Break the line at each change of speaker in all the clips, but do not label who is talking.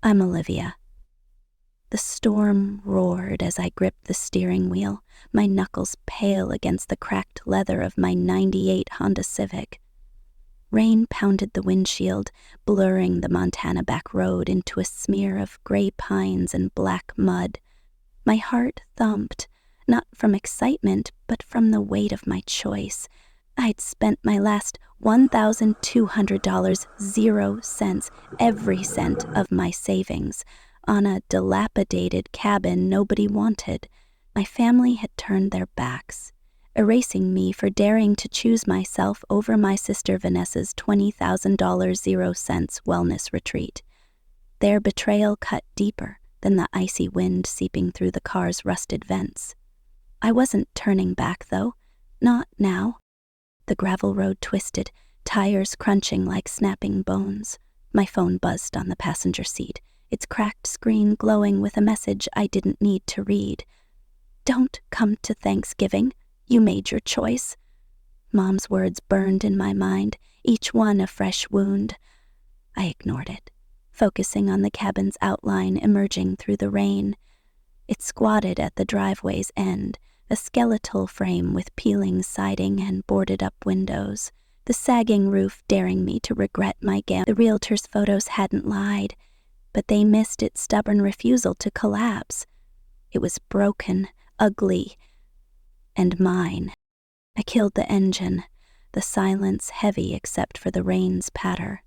I'm Olivia. The storm roared as I gripped the steering wheel, my knuckles pale against the cracked leather of my '98 Honda Civic. Rain pounded the windshield, blurring the Montana back road into a smear of gray pines and black mud. My heart thumped, not from excitement, but from the weight of my choice. I'd spent my last $1,200, 0 cents, every cent of my savings, on a dilapidated cabin nobody wanted. My family had turned their backs, erasing me for daring to choose myself over my sister Vanessa's $20,000, 0 cents wellness retreat. Their betrayal cut deeper than the icy wind seeping through the car's rusted vents. I wasn't turning back, though. Not now. The gravel road twisted, tires crunching like snapping bones. My phone buzzed on the passenger seat, its cracked screen glowing with a message I didn't need to read. "Don't come to Thanksgiving. You made your choice." Mom's words burned in my mind, each one a fresh wound. I ignored it, focusing on the cabin's outline emerging through the rain. It squatted at the driveway's end, a skeletal frame with peeling siding and boarded-up windows, the sagging roof daring me to regret my gamble. The realtor's photos hadn't lied, but they missed its stubborn refusal to collapse. It was broken, ugly, and mine. I killed the engine, the silence heavy except for the rain's patter.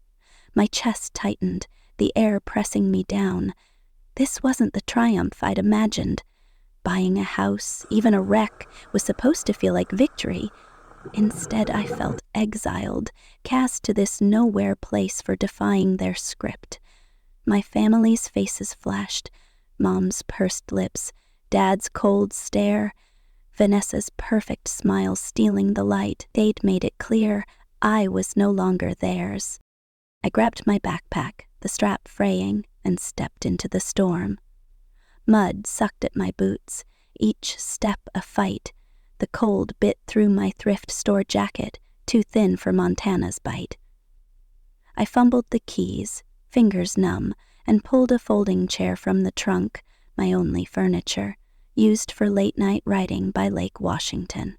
My chest tightened, the air pressing me down. This wasn't the triumph I'd imagined. Buying a house, even a wreck, was supposed to feel like victory. Instead, I felt exiled, cast to this nowhere place for defying their script. My family's faces flashed, Mom's pursed lips, Dad's cold stare, Vanessa's perfect smile stealing the light. They'd made it clear I was no longer theirs. I grabbed my backpack, the strap fraying, and stepped into the storm. Mud sucked at my boots, each step a fight. The cold bit through my thrift store jacket, too thin for Montana's bite. I fumbled the keys, fingers numb, and pulled a folding chair from the trunk, my only furniture, used for late-night writing by Lake Washington.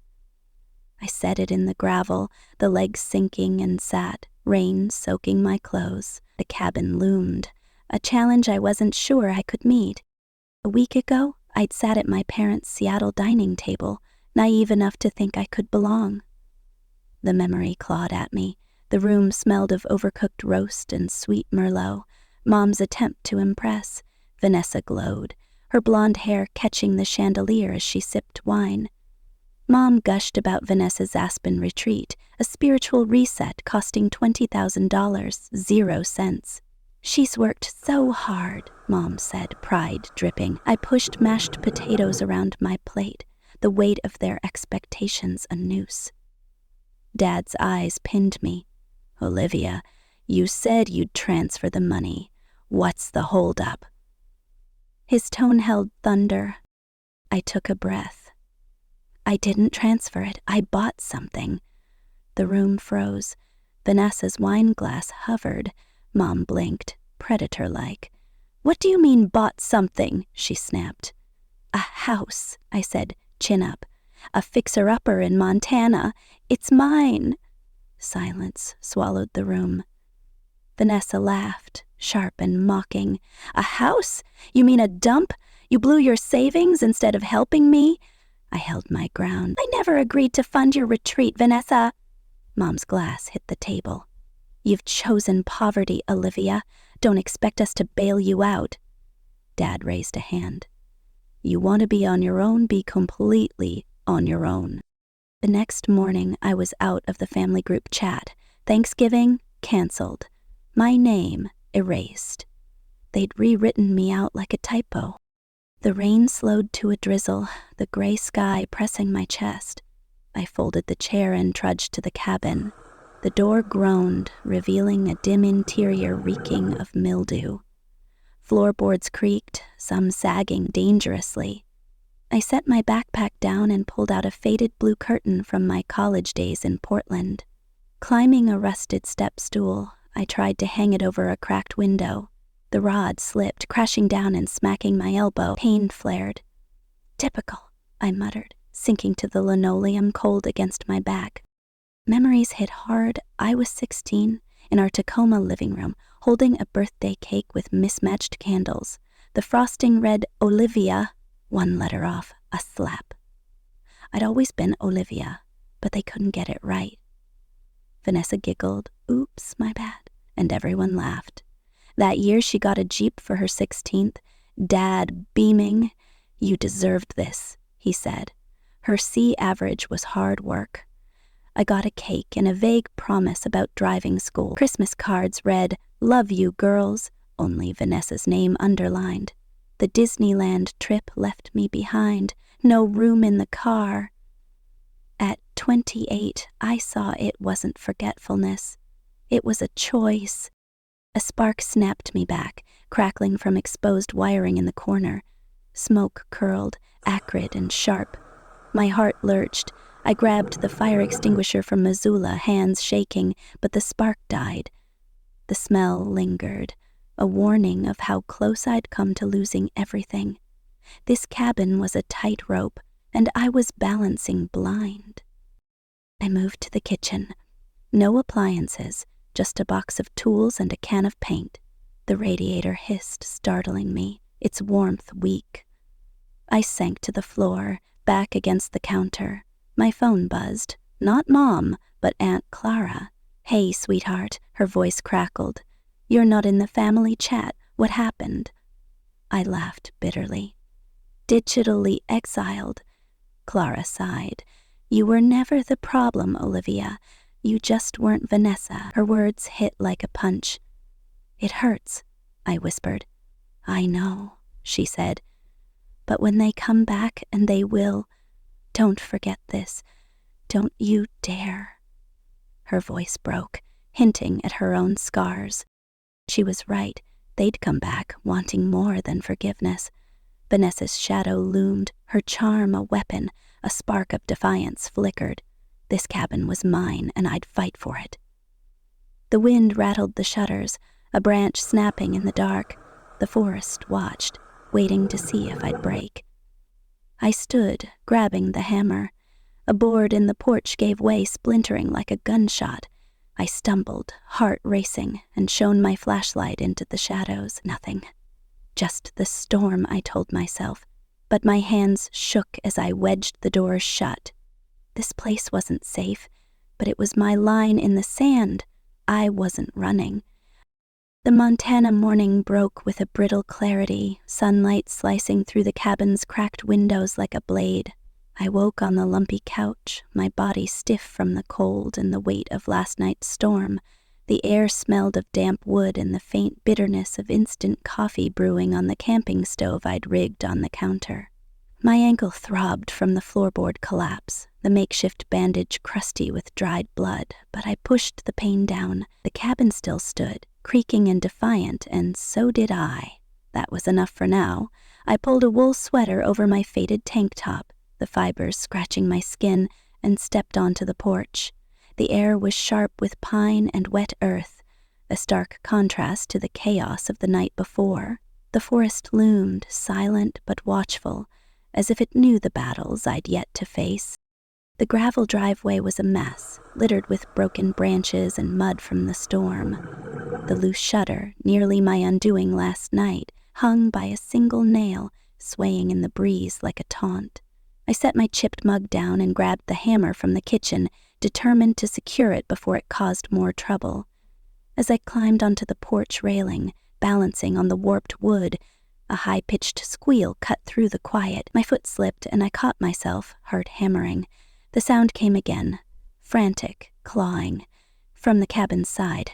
I set it in the gravel, the legs sinking, and sat, rain soaking my clothes. The cabin loomed, a challenge I wasn't sure I could meet. A week ago, I'd sat at my parents' Seattle dining table, naive enough to think I could belong. The memory clawed at me. The room smelled of overcooked roast and sweet Merlot, Mom's attempt to impress. Vanessa glowed, her blonde hair catching the chandelier as she sipped wine. Mom gushed about Vanessa's Aspen retreat, a spiritual reset costing $20,000, 0 cents. "She's worked so hard," Mom said, pride dripping. I pushed mashed potatoes around my plate, the weight of their expectations a noose. Dad's eyes pinned me. "Olivia, you said you'd transfer the money. What's the holdup?" His tone held thunder. I took a breath. "I didn't transfer it. I bought something." The room froze. Vanessa's wine glass hovered. Mom blinked, predator-like. "What do you mean, bought something?" she snapped. "A house," I said, chin up. "A fixer-upper in Montana. It's mine." Silence swallowed the room. Vanessa laughed, sharp and mocking. "A house? You mean a dump? You blew your savings instead of helping me?" I held my ground. "I never agreed to fund your retreat, Vanessa." Mom's glass hit the table. "You've chosen poverty, Olivia. Don't expect us to bail you out." Dad raised a hand. "You want to be on your own, be completely on your own." The next morning, I was out of the family group chat. Thanksgiving canceled. My name erased. They'd rewritten me out like a typo. The rain slowed to a drizzle, the gray sky pressing my chest. I folded the chair and trudged to the cabin. The door groaned, revealing a dim interior reeking of mildew. Floorboards creaked, some sagging dangerously. I set my backpack down and pulled out a faded blue curtain from my college days in Portland. Climbing a rusted step stool, I tried to hang it over a cracked window. The rod slipped, crashing down and smacking my elbow. Pain flared. "Typical," I muttered, sinking to the linoleum, cold against my back. Memories hit hard. I was 16, in our Tacoma living room, holding a birthday cake with mismatched candles. The frosting read Olivia, one letter off, a slap. I'd always been Olivia, but they couldn't get it right. Vanessa giggled, "Oops, my bad," and everyone laughed. That year she got a Jeep for her 16th. Dad, beaming, "You deserved this," he said. Her C average was hard work. I got a cake and a vague promise about driving school. Christmas cards read, "Love you, girls," only Vanessa's name underlined. The Disneyland trip left me behind. No room in the car. At 28, I saw it wasn't forgetfulness. It was a choice. A spark snapped me back, crackling from exposed wiring in the corner. Smoke curled, acrid and sharp. My heart lurched. I grabbed the fire extinguisher from Missoula, hands shaking, but the spark died. The smell lingered, a warning of how close I'd come to losing everything. This cabin was a tightrope, and I was balancing blind. I moved to the kitchen. No appliances, just a box of tools and a can of paint. The radiator hissed, startling me, its warmth weak. I sank to the floor, back against the counter. My phone buzzed. Not Mom, but Aunt Clara. "Hey, sweetheart," her voice crackled. "You're not in the family chat. What happened?" I laughed bitterly. "Digitally exiled." Clara sighed. "You were never the problem, Olivia. You just weren't Vanessa." Her words hit like a punch. "It hurts," I whispered. "I know," she said. "But when they come back, and they will, don't forget this. Don't you dare." Her voice broke, hinting at her own scars. She was right. They'd come back, wanting more than forgiveness. Vanessa's shadow loomed, her charm a weapon. A spark of defiance flickered. This cabin was mine, and I'd fight for it. The wind rattled the shutters, a branch snapping in the dark. The forest watched, waiting to see if I'd break. I stood, grabbing the hammer. A board in the porch gave way, splintering like a gunshot. I stumbled, heart racing, and shone my flashlight into the shadows. Nothing. Just the storm, I told myself. But my hands shook as I wedged the door shut. This place wasn't safe, but it was my line in the sand. I wasn't running. The Montana morning broke with a brittle clarity, sunlight slicing through the cabin's cracked windows like a blade. I woke on the lumpy couch, my body stiff from the cold and the weight of last night's storm. The air smelled of damp wood and the faint bitterness of instant coffee brewing on the camping stove I'd rigged on the counter. My ankle throbbed from the floorboard collapse, the makeshift bandage crusty with dried blood, but I pushed the pain down. The cabin still stood, creaking and defiant, and so did I. That was enough for now. I pulled a wool sweater over my faded tank top, the fibers scratching my skin, and stepped onto the porch. The air was sharp with pine and wet earth, a stark contrast to the chaos of the night before. The forest loomed, silent but watchful, as if it knew the battles I'd yet to face. The gravel driveway was a mess, littered with broken branches and mud from the storm. The loose shutter, nearly my undoing last night, hung by a single nail, swaying in the breeze like a taunt. I set my chipped mug down and grabbed the hammer from the kitchen, determined to secure it before it caused more trouble. As I climbed onto the porch railing, balancing on the warped wood, a high-pitched squeal cut through the quiet. My foot slipped, and I caught myself, heart hammering. The sound came again, frantic, clawing, from the cabin's side.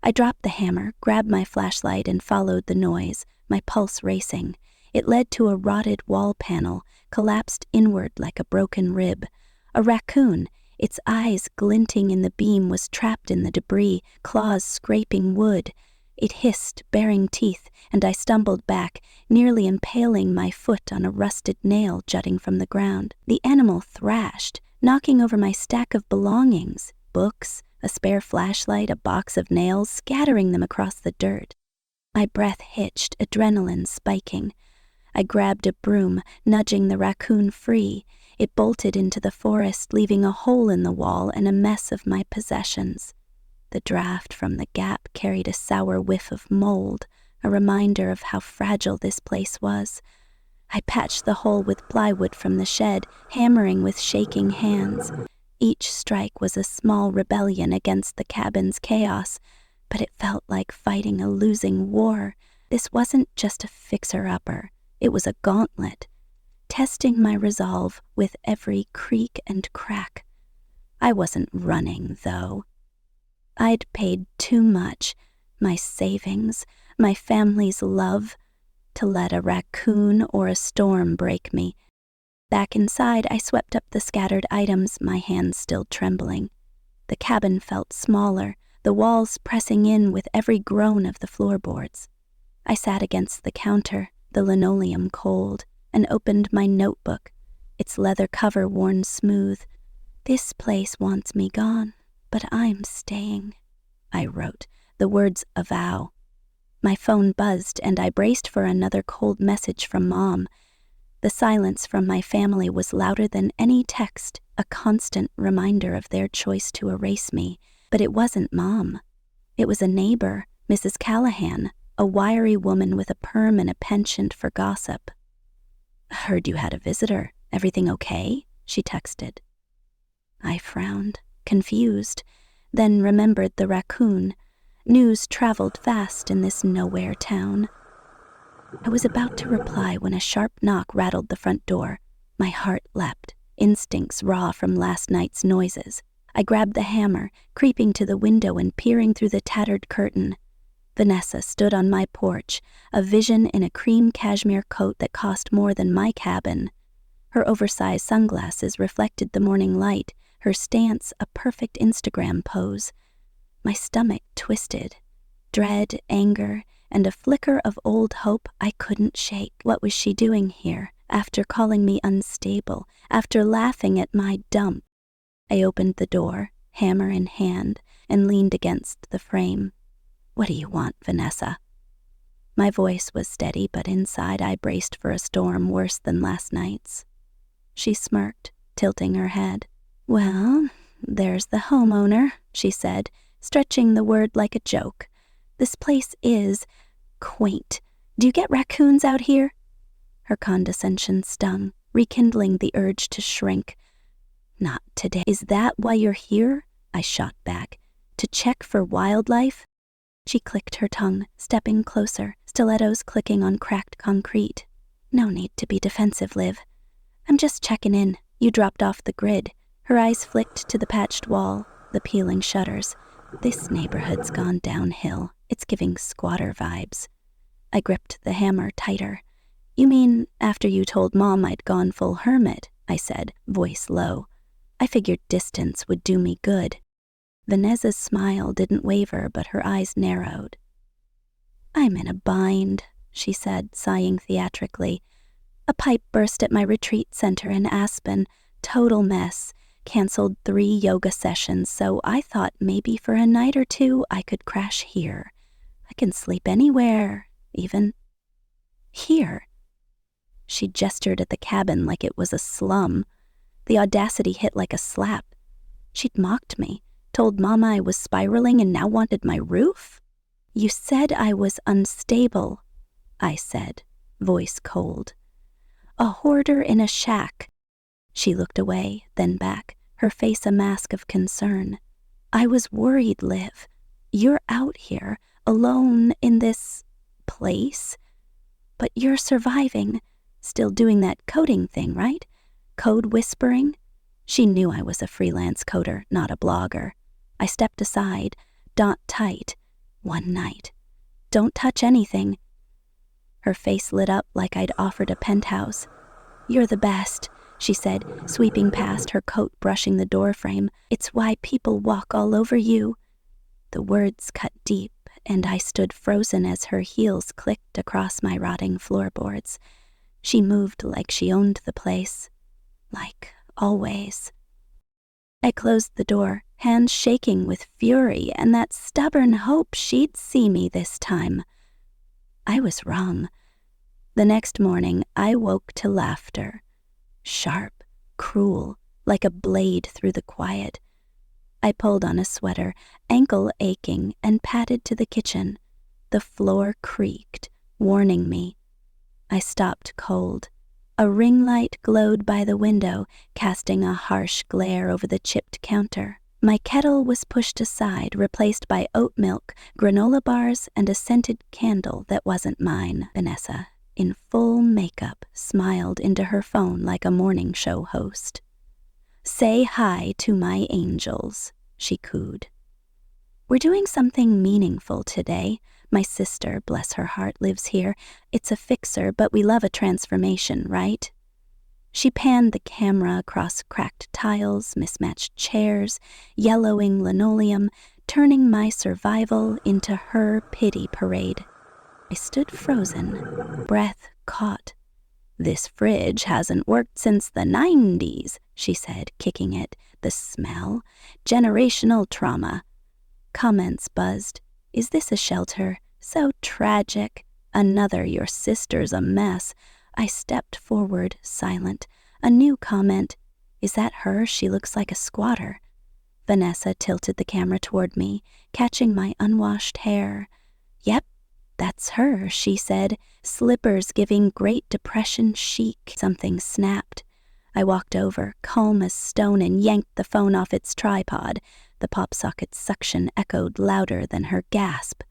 I dropped the hammer, grabbed my flashlight, and followed the noise, my pulse racing. It led to a rotted wall panel, collapsed inward like a broken rib. A raccoon, its eyes glinting in the beam, was trapped in the debris, claws scraping wood. It hissed, baring teeth, and I stumbled back, nearly impaling my foot on a rusted nail jutting from the ground. The animal thrashed, knocking over my stack of belongings, books, a spare flashlight, a box of nails, scattering them across the dirt. My breath hitched, adrenaline spiking. I grabbed a broom, nudging the raccoon free. It bolted into the forest, leaving a hole in the wall and a mess of my possessions. The draft from the gap carried a sour whiff of mold, a reminder of how fragile this place was. I patched the hole with plywood from the shed, hammering with shaking hands. Each strike was a small rebellion against the cabin's chaos, but it felt like fighting a losing war. This wasn't just a fixer-upper. It was a gauntlet, testing my resolve with every creak and crack. I wasn't running, though. I'd paid too much, my savings, my family's love, to let a raccoon or a storm break me. Back inside, I swept up the scattered items, my hands still trembling. The cabin felt smaller, the walls pressing in with every groan of the floorboards. I sat against the counter, the linoleum cold, and opened my notebook, its leather cover worn smooth. "This place wants me gone, but I'm staying," I wrote, the words a vow. My phone buzzed, and I braced for another cold message from Mom. The silence from my family was louder than any text, a constant reminder of their choice to erase me. But it wasn't Mom. It was a neighbor, Mrs. Callahan, a wiry woman with a perm and a penchant for gossip. "Heard you had a visitor. Everything okay?" she texted. I frowned, confused, then remembered the raccoon. News traveled fast in this nowhere town. I was about to reply when a sharp knock rattled the front door. My heart leapt, instincts raw from last night's noises. I grabbed the hammer, creeping to the window and peering through the tattered curtain. Vanessa stood on my porch, a vision in a cream cashmere coat that cost more than my cabin. Her oversized sunglasses reflected the morning light, her stance a perfect Instagram pose. My stomach twisted. Dread, anger, and a flicker of old hope I couldn't shake. What was she doing here, after calling me unstable, after laughing at my dump? I opened the door, hammer in hand, and leaned against the frame. "What do you want, Vanessa?" My voice was steady, but inside I braced for a storm worse than last night's. She smirked, tilting her head. "Well, there's the homeowner," she said, stretching the word like a joke. "This place is quaint. Do you get raccoons out here?" Her condescension stung, rekindling the urge to shrink. "Not today." "Is that why you're here?" I shot back. "To check for wildlife?" She clicked her tongue, stepping closer, stilettos clicking on cracked concrete. "No need to be defensive, Liv. I'm just checking in. You dropped off the grid." Her eyes flicked to the patched wall, the peeling shutters. "This neighborhood's gone downhill. It's giving squatter vibes." I gripped the hammer tighter. "You mean after you told Mom I'd gone full hermit?" I said, voice low. I figured distance would do me good. Vanessa's smile didn't waver, but her eyes narrowed. "I'm in a bind," she said, sighing theatrically. "A pipe burst at my retreat center in Aspen. Total mess. Canceled 3 yoga sessions, so I thought maybe for a night or 2 I could crash here. I can sleep anywhere, even here." She gestured at the cabin like it was a slum. The audacity hit like a slap. She'd mocked me, told Mama I was spiraling and now wanted my roof? "You said I was unstable," I said, voice cold. "A hoarder in a shack." She looked away, then back, her face a mask of concern. "I was worried, Liv. You're out here, alone in this place. But you're surviving, still doing that coding thing, right? Code whispering?" She knew I was a freelance coder, not a blogger. I stepped aside, dot tight. "One night. Don't touch anything." Her face lit up like I'd offered a penthouse. "You're the best," she said, sweeping past, her coat brushing the doorframe. "It's why people walk all over you." The words cut deep, and I stood frozen as her heels clicked across my rotting floorboards. She moved like she owned the place. Like always. I closed the door, hands shaking with fury and that stubborn hope she'd see me this time. I was wrong. The next morning, I woke to laughter. Sharp, cruel, like a blade through the quiet. I pulled on a sweater, ankle aching, and padded to the kitchen. The floor creaked, warning me. I stopped cold. A ring light glowed by the window, casting a harsh glare over the chipped counter. My kettle was pushed aside, replaced by oat milk, granola bars, and a scented candle that wasn't mine. Vanessa, in full makeup, smiled into her phone like a morning show host. "Say hi to my angels," she cooed. "We're doing something meaningful today. My sister, bless her heart, lives here. It's a fixer, but we love a transformation, right?" She panned the camera across cracked tiles, mismatched chairs, yellowing linoleum, turning my survival into her pity parade. I stood frozen, breath caught. "This fridge hasn't worked since the 90s, she said, kicking it. "The smell? Generational trauma." Comments buzzed. "Is this a shelter? So tragic. Another, your sister's a mess." I stepped forward, silent. A new comment. "Is that her? She looks like a squatter." Vanessa tilted the camera toward me, catching my unwashed hair. "Yep, that's her," she said, slippers giving Great Depression chic. Something snapped. I walked over, calm as stone, and yanked the phone off its tripod. The pop socket's suction echoed louder than her gasp.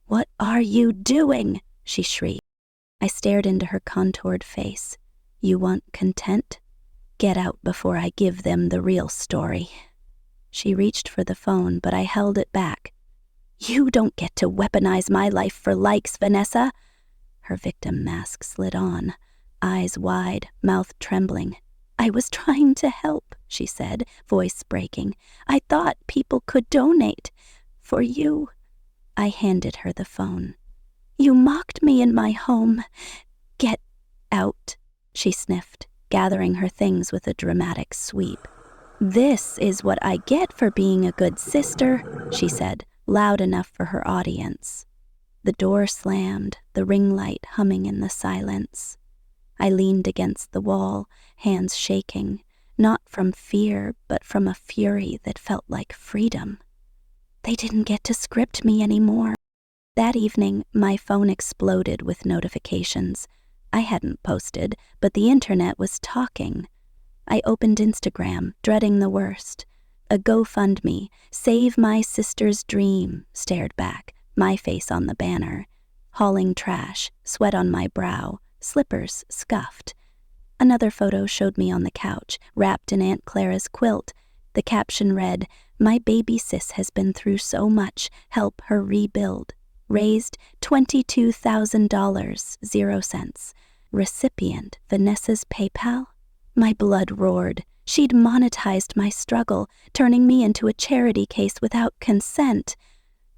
"What are you doing?" she shrieked. I stared into her contoured face. "You want content? Get out before I give them the real story." She reached for the phone, but I held it back. "You don't get to weaponize my life for likes, Vanessa." Her victim mask slid on, eyes wide, mouth trembling. "I was trying to help," she said, voice breaking. "I thought people could donate. For you." I handed her the phone. "You mocked me in my home. Get out," she sniffed, gathering her things with a dramatic sweep. "This is what I get for being a good sister," she said, loud enough for her audience. The door slammed, the ring light humming in the silence. I leaned against the wall, hands shaking, not from fear, but from a fury that felt like freedom. They didn't get to script me anymore. That evening, my phone exploded with notifications. I hadn't posted, but the internet was talking. I opened Instagram, dreading the worst. A GoFundMe, "Save My Sister's Dream," stared back, my face on the banner. Hauling trash, sweat on my brow, slippers scuffed. Another photo showed me on the couch, wrapped in Aunt Clara's quilt. The caption read, "My baby sis has been through so much, help her rebuild." Raised $22,000, 0 cents. Recipient, Vanessa's PayPal? My blood roared. She'd monetized my struggle, turning me into a charity case without consent.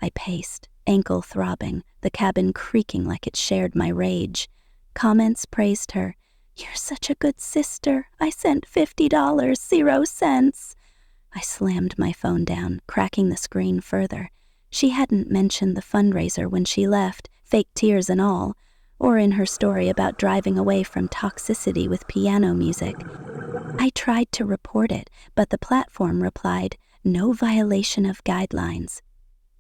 I paced, ankle throbbing, the cabin creaking like it shared my rage. Comments praised her. "You're such a good sister. I sent $50, 0 cents. I slammed my phone down, cracking the screen further. She hadn't mentioned the fundraiser when she left, fake tears and all, or in her story about driving away from toxicity with piano music. I tried to report it, but the platform replied, "No violation of guidelines."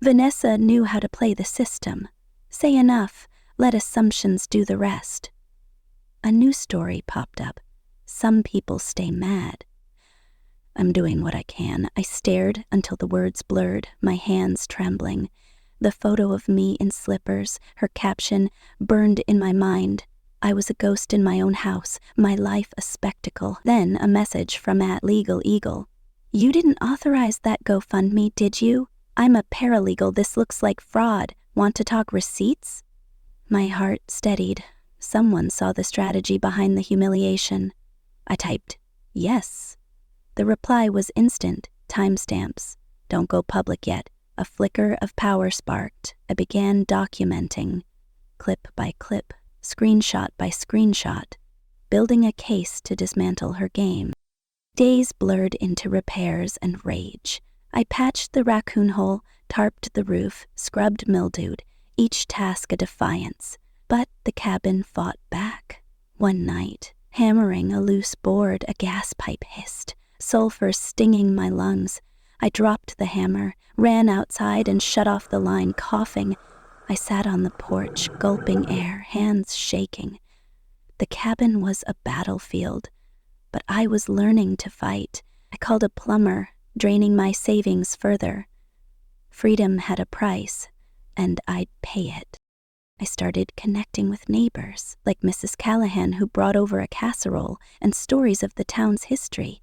Vanessa knew how to play the system. Say enough, let assumptions do the rest. A new story popped up. Some people stay mad. I'm doing what I can. I stared until the words blurred, my hands trembling. The photo of me in slippers, her caption, burned in my mind. I was a ghost in my own house, my life a spectacle. Then a message from @LegalEagle. "You didn't authorize that GoFundMe, did you? I'm a paralegal. This looks like fraud. Want to talk receipts?" My heart steadied. Someone saw the strategy behind the humiliation. I typed, "Yes." The reply was instant, timestamps. "Don't go public yet." A flicker of power sparked. I began documenting, clip by clip, screenshot by screenshot, building a case to dismantle her game. Days blurred into repairs and rage. I patched the raccoon hole, tarped the roof, scrubbed mildewed, each task a defiance. But the cabin fought back. One night, hammering a loose board, a gas pipe hissed, sulfur stinging my lungs. I dropped the hammer, ran outside, and shut off the line, coughing. I sat on the porch, gulping air, hands shaking. The cabin was a battlefield, but I was learning to fight. I called a plumber, draining my savings further. Freedom had a price, and I'd pay it. I started connecting with neighbors, like Mrs. Callahan, who brought over a casserole and stories of the town's history.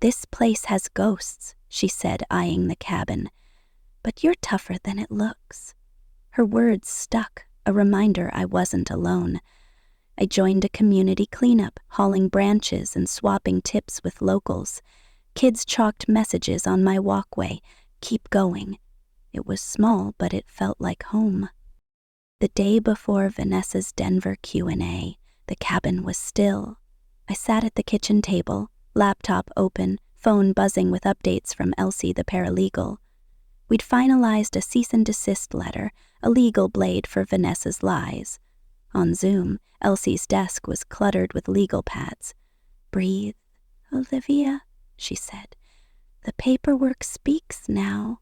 "This place has ghosts," she said, eyeing the cabin, "but you're tougher than it looks." Her words stuck, a reminder I wasn't alone. I joined a community cleanup, hauling branches and swapping tips with locals. Kids chalked messages on my walkway, "Keep going." It was small, but it felt like home. The day before Vanessa's Denver Q&A, the cabin was still. I sat at the kitchen table, laptop open, phone buzzing with updates from Elsie the paralegal. We'd finalized a cease and desist letter, a legal blade for Vanessa's lies. On Zoom, Elsie's desk was cluttered with legal pads. "Breathe, Olivia," she said. "The paperwork speaks now."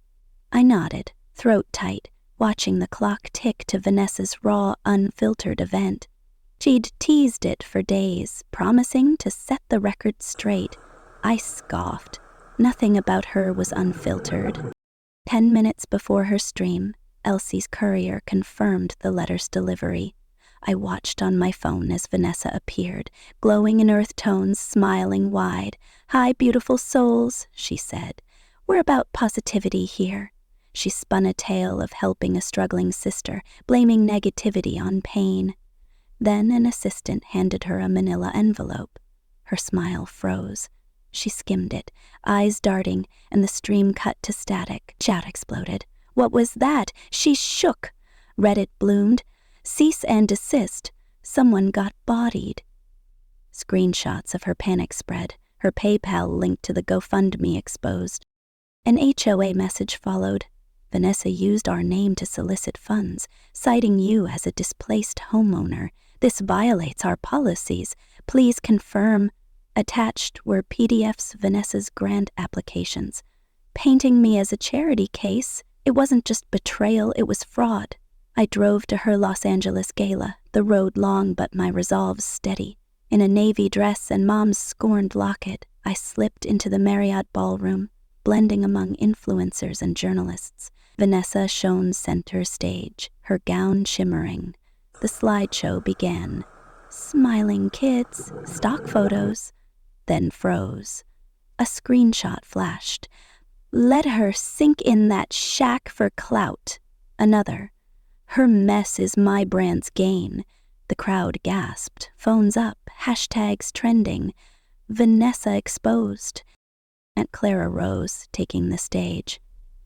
I nodded, throat tight, watching the clock tick to Vanessa's raw, unfiltered event. She'd teased it for days, promising to set the record straight. I scoffed. Nothing about her was unfiltered. 10 minutes before her stream, Elsie's courier confirmed the letter's delivery. I watched on my phone as Vanessa appeared, glowing in earth tones, smiling wide. "Hi, beautiful souls," she said. "We're about positivity here." She spun a tale of helping a struggling sister, blaming negativity on pain. Then an assistant handed her a manila envelope. Her smile froze. She skimmed it, eyes darting, and the stream cut to static. Chat exploded. "What was that?" She shook. Reddit bloomed. "Cease and desist. Someone got bodied." Screenshots of her panic spread, her PayPal link to the GoFundMe exposed. An HOA message followed. "Vanessa used our name to solicit funds, citing you as a displaced homeowner. This violates our policies. Please confirm." Attached were PDFs of Vanessa's grant applications, painting me as a charity case. It wasn't just betrayal, it was fraud. I drove to her Los Angeles gala, the road long but my resolve steady. In a navy dress and Mom's scorned locket, I slipped into the Marriott ballroom, blending among influencers and journalists. Vanessa shone center stage, her gown shimmering. The slideshow began. Smiling kids, stock photos, then froze. A screenshot flashed. "Let her sink in that shack for clout." Another. "Her mess is my brand's gain." The crowd gasped, phones up, hashtags trending. Vanessa exposed. Aunt Clara rose, taking the stage.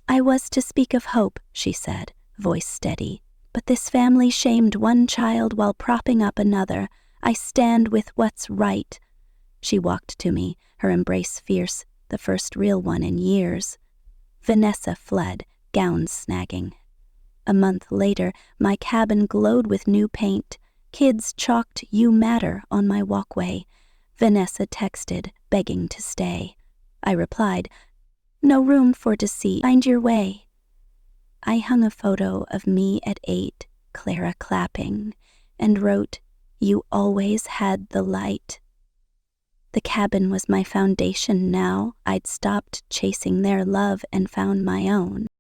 "I was to speak of hope," she said, voice steady. "But this family shamed one child while propping up another. I stand with what's right." She walked to me, her embrace fierce, the first real one in years. Vanessa fled, gown snagging. A month later, my cabin glowed with new paint. Kids chalked "You Matter" on my walkway. Vanessa texted, begging to stay. I replied, "No room for deceit. Find your way." I hung a photo of me at 8, Clara clapping, and wrote, "You always had the light." The cabin was my foundation now. I'd stopped chasing their love and found my own.